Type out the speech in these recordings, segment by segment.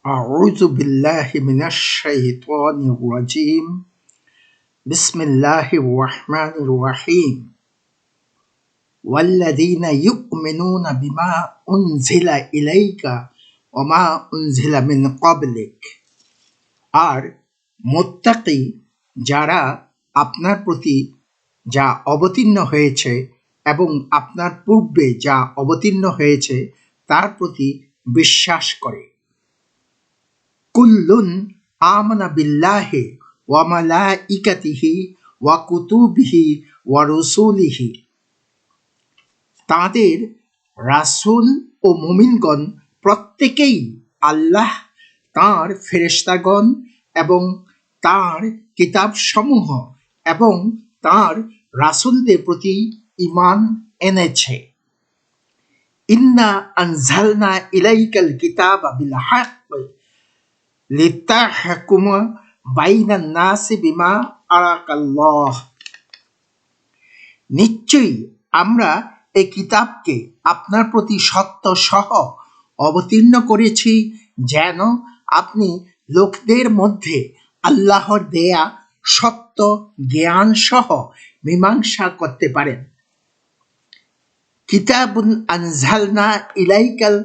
أعوذ بالله من الشيطان الرجيم بسم الله الرحمن الرحيم والذين يؤمنون بما أنزل إليك وما أنزل من قبلك আর মুত্তাকি যারা আপনার প্রতি যা অবতীর্ণ হয়েছে এবং আপনার পূর্বে যা অবতীর্ণ হয়েছে তার প্রতি বিশ্বাস করে। কুল্লুন আমানা বিল্লাহি ওয়া মালাইকাতিহি ওয়া কুতুবিহি ওয়া রুসুলিহি, তাদের রাসূল ও মুমিনগণ প্রত্যেকেই আল্লাহ, তাঁর ফেরেশতাগণ এবং তাঁর কিতাবসমূহ এবং তাঁর রাসূলদের প্রতি ঈমান এনেছে। ইন্না আনজালনা ইলাইকাল কিতাবা বিল হাক্কি লিতাহকুমা বাইনান নাসি বিমা আরাকাল্লাহ, নিশ্চয়ই আমরা এই কিতাবকে আপনার প্রতি সত্য সহ অবতীর্ণ করেছি যেন আপনি লোকদের মধ্যে আল্লাহর দেয়া সত্য জ্ঞান সহ মীমাংসা করতে পারেন। কিতাবুন আনজালনা ইলাইকাল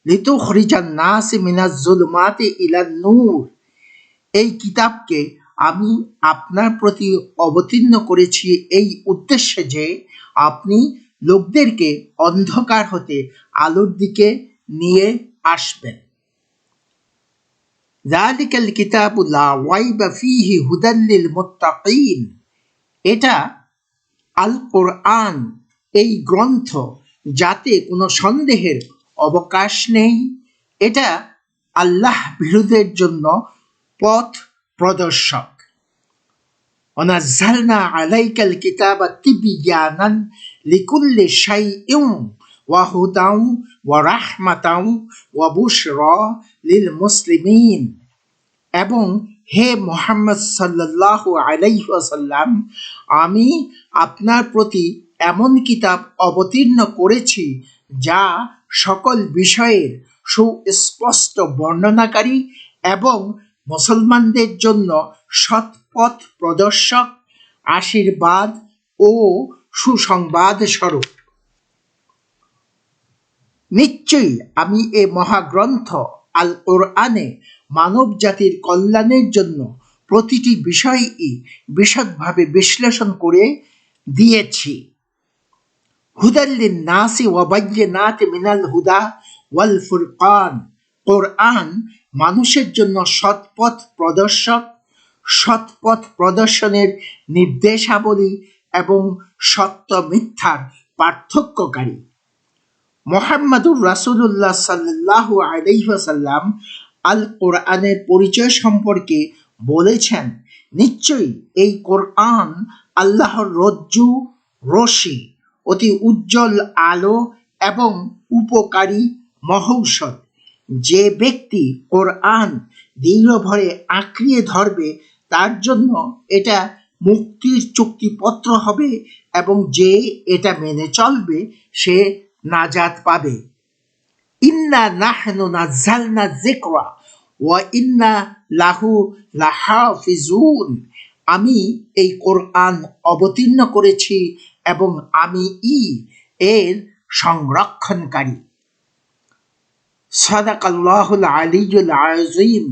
লিতুখরিজান নাস মিনাজ যুলুমাতি ইলান নূর, এই কিতাবকে আমি আপনার প্রতি অবতীর্ণ করেছি এই উদ্দেশ্যে যে আপনি লোকদেরকে অন্ধকার হতে আলোর দিকে নিয়ে আসবেন। যালিকাল কিতাবু লা রাইবা ফীহি হুদাল লিল মুত্তাকিন, এটা আল কোরআন, এই গ্রন্থ যাতে কোনো সন্দেহের অবকাশ নেই, এটা আল্লাহ ভীরুদের জন্য পথ প্রদর্শক। ওয়ানাজ্জালনা আলাইকাল কিতাবা তিবয়ানান লিকুল্লি শাইইন ওয়া হুদান ওয়া রাহমাতান ওয়া বুশরা লিল মুসলিমিন, এবং হে মুহাম্মদ সাল্লাল্লাহু আলাইহি ওয়াসাল্লাম, আমি আপনার প্রতি এমন কিতাব অবতীর্ণ করেছি যা সকল বিষয়ের সুস্পষ্ট বর্ণনাকারী এবং মুসলমানদের জন্য সৎপথ প্রদর্শক, আশীর্বাদ ও সুসংবাদ স্বরূপ। নিশ্চয়ই আমি এ মহাগ্রন্থ আল কোরআনে মানব জাতির কল্যাণের জন্য প্রতিটি বিষয়ই বিশদভাবে বিশ্লেষণ করে দিয়েছি। হুদাল লিন-নাসি ওয়া বায়্যিনাতি মিনাল হুদা ওয়াল ফুরকান, কোরআন মানুষের জন্য সৎপথ প্রদর্শক, সৎপথ প্রদর্শনের নির্দেশাবলী এবং সত্য মিথ্যার পার্থক্যকারী। মুহাম্মাদুর রাসূলুল্লাহ সাল্লাল্লাহু আলাইহি ওয়াসাল্লাম আল কোরআনের পরিচয় সম্পর্কে বলেছেন, নিশ্চয়ই এই কোরআন আল্লাহর রজ্জু রশি, অতি উজ্জ্বল আলো এবং উপকারী মহৌষধ। যে ব্যক্তি কোরআন দৃঢ়ভাবে আঁকড়িয়ে ধরবে তার জন্য এটা মুক্তির চুক্তিপত্র হবে এবং যে এটা মেনে চলবে সে নাজাত পাবে। ইন্না নাহনু নাযালনা যিকরা ওয়া ইন্না লাহু লাহাফিজুন, আমি এই কোরআন অবতীর্ণ করেছি এবং আমি এর সংরক্ষণকারী। সাদাকাল্লাহুল আলিয়্যুল আযীম।